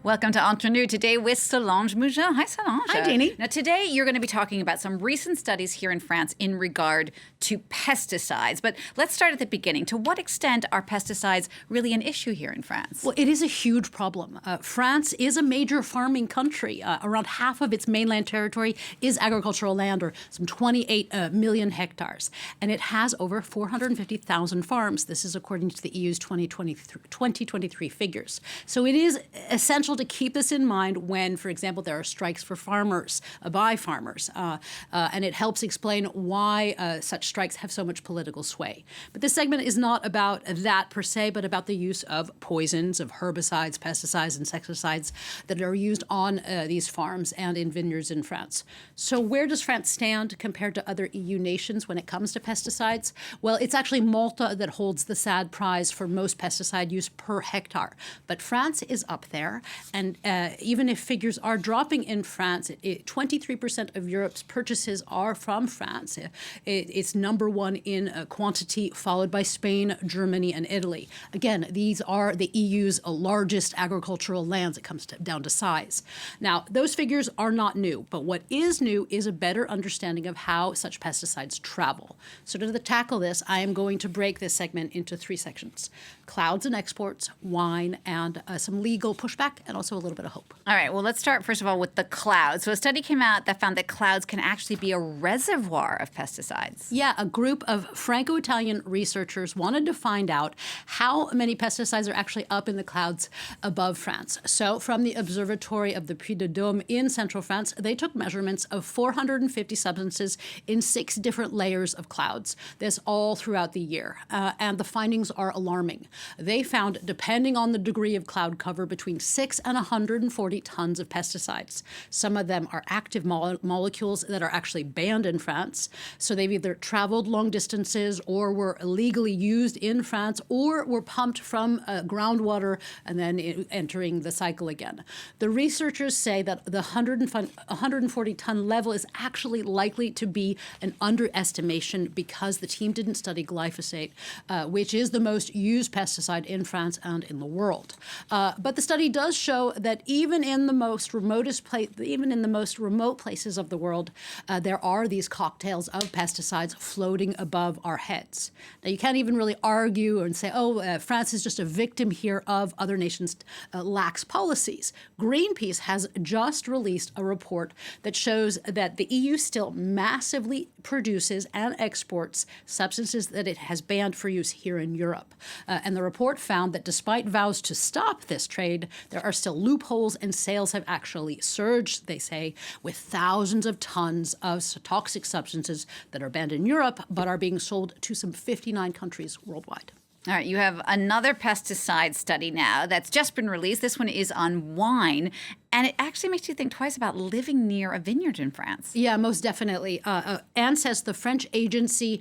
Welcome to Entre Nous, today with Solange Mougin. Hi, Solange. Hi, Jeannie. Now, today you're going to be talking about some recent studies here in France in regard to pesticides. But let's start at the beginning. To what extent are pesticides really an issue here in France? Well, it is a huge problem. France is a major farming country. Around half of its mainland territory is agricultural land, or some 28 million hectares. And it has over 450,000 farms. This is according to the EU's 2023 figures. So it is essential to keep this in mind when, for example, there are strikes for farmers, by farmers. And it helps explain why such strikes have so much political sway. But this segment is not about that per se, but about the use of poisons, of herbicides, pesticides, insecticides that are used on these farms and in vineyards in France. So where does France stand compared to other EU nations when it comes to pesticides? Well, it's actually Malta that holds the sad prize for most pesticide use per hectare. But France is up there. And even if figures are dropping in France, 23% of Europe's purchases are from France. It's number one in quantity, followed by Spain, Germany, and Italy. Again, these are the EU's largest agricultural lands. It comes down to size. Now, those figures are not new, but what is new is a better understanding of how such pesticides travel. So to tackle this, I am going to break this segment into three sections: clouds and exports, wine, and some legal pushback, and also a little bit of hope. All right, well, let's start, first of all, with the clouds. So a study came out that found that clouds can actually be a reservoir of pesticides. Yeah, a group of Franco-Italian researchers wanted to find out how many pesticides are actually up in the clouds above France. So from the observatory of the Puy-de-Dôme in central France, they took measurements of 450 substances in 6 different layers of clouds, this all throughout the year. And the findings are alarming. They found, depending on the degree of cloud cover, between 6 and 140 tons of pesticides. Some of them are active molecules that are actually banned in France. So they've either traveled long distances or were illegally used in France or were pumped from groundwater and then entering the cycle again. The researchers say that the 140-ton level is actually likely to be an underestimation because the team didn't study glyphosate, which is the most used pesticide in France and in the world. But the study does show that even in the most remote places of the world, there are these cocktails of pesticides floating above our heads. Now, you can't even really argue and say, France is just a victim here of other nations' lax policies. Greenpeace has just released a report that shows that the EU still massively produces and exports substances that it has banned for use here in Europe. And the report found that despite vows to stop this trade, there are still loopholes and sales have actually surged, they say, with thousands of tons of toxic substances that are banned in Europe but are being sold to some 59 countries worldwide. All right, you have another pesticide study now that's just been released. This one is on wine, and it actually makes you think twice about living near a vineyard in France. Yeah, most definitely. ANSES, the French Agency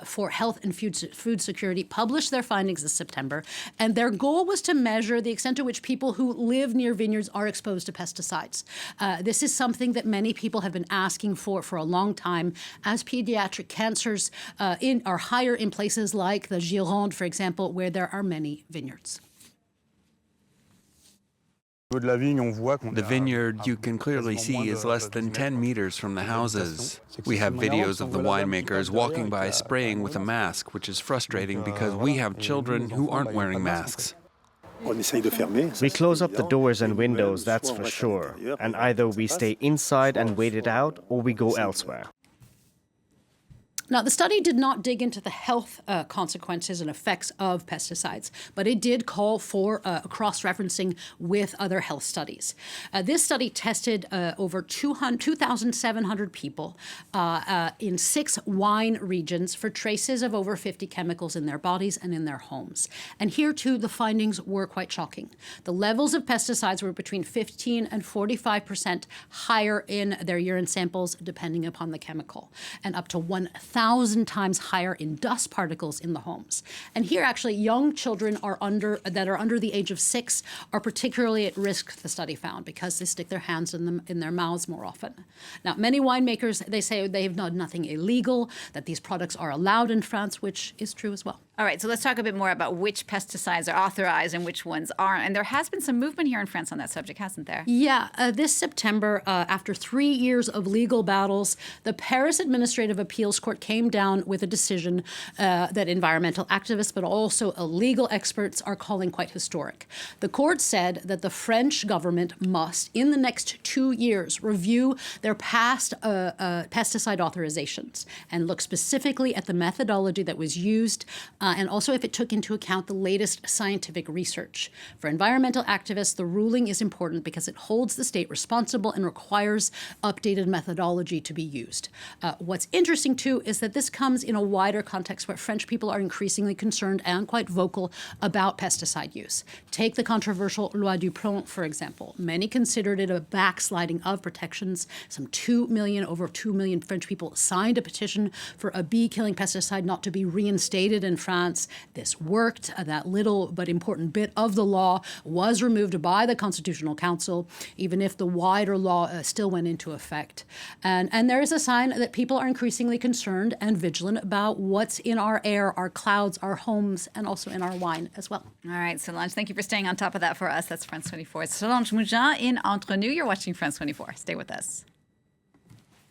for Health and Food Security, published their findings this September, and their goal was to measure the extent to which people who live near vineyards are exposed to pesticides. This is something that many people have been asking for a long time, as pediatric cancers are higher in places like the Gironde, for example, where there are many vineyards. The vineyard you can clearly see is less than 10 meters from the houses. We have videos of the winemakers walking by spraying with a mask, which is frustrating because we have children who aren't wearing masks. We close up the doors and windows, that's for sure. And either we stay inside and wait it out, or we go elsewhere. Now, the study did not dig into the health consequences and effects of pesticides, but it did call for cross-referencing with other health studies. This study tested over 2,700 people in 6 wine regions for traces of over 50 chemicals in their bodies and in their homes. And here, too, the findings were quite shocking. The levels of pesticides were between 15 and 45% higher in their urine samples, depending upon the chemical, and up to 1,000 times higher in dust particles in the homes. And here, actually, young children that are under the age of 6 are particularly at risk, the study found, because they stick their hands in their mouths more often. Now, many winemakers, they say they have done nothing illegal, that these products are allowed in France, which is true as well. All right, so let's talk a bit more about which pesticides are authorized and which ones aren't. And there has been some movement here in France on that subject, hasn't there? Yeah, this September, after 3 years of legal battles, the Paris Administrative Appeals Court came down with a decision that environmental activists, but also legal experts, are calling quite historic. The court said that the French government must, in the next 2 years, review their past pesticide authorizations and look specifically at the methodology that was used and also if it took into account the latest scientific research. For environmental activists, the ruling is important because it holds the state responsible and requires updated methodology to be used. What's interesting, too, is that this comes in a wider context where French people are increasingly concerned and quite vocal about pesticide use. Take the controversial Loi du Plomb, for example. Many considered it a backsliding of protections. Over 2 million French people signed a petition for a bee-killing pesticide not to be reinstated in France. This worked. That little but important bit of the law was removed by the Constitutional Council, even if the wider law still went into effect. And there is a sign that people are increasingly concerned and vigilant about what's in our air, our clouds, our homes, and also in our wine as well. All right, Solange, thank you for staying on top of that for us. That's France 24. Solange Mougin in Entre Nous. You're watching France 24. Stay with us.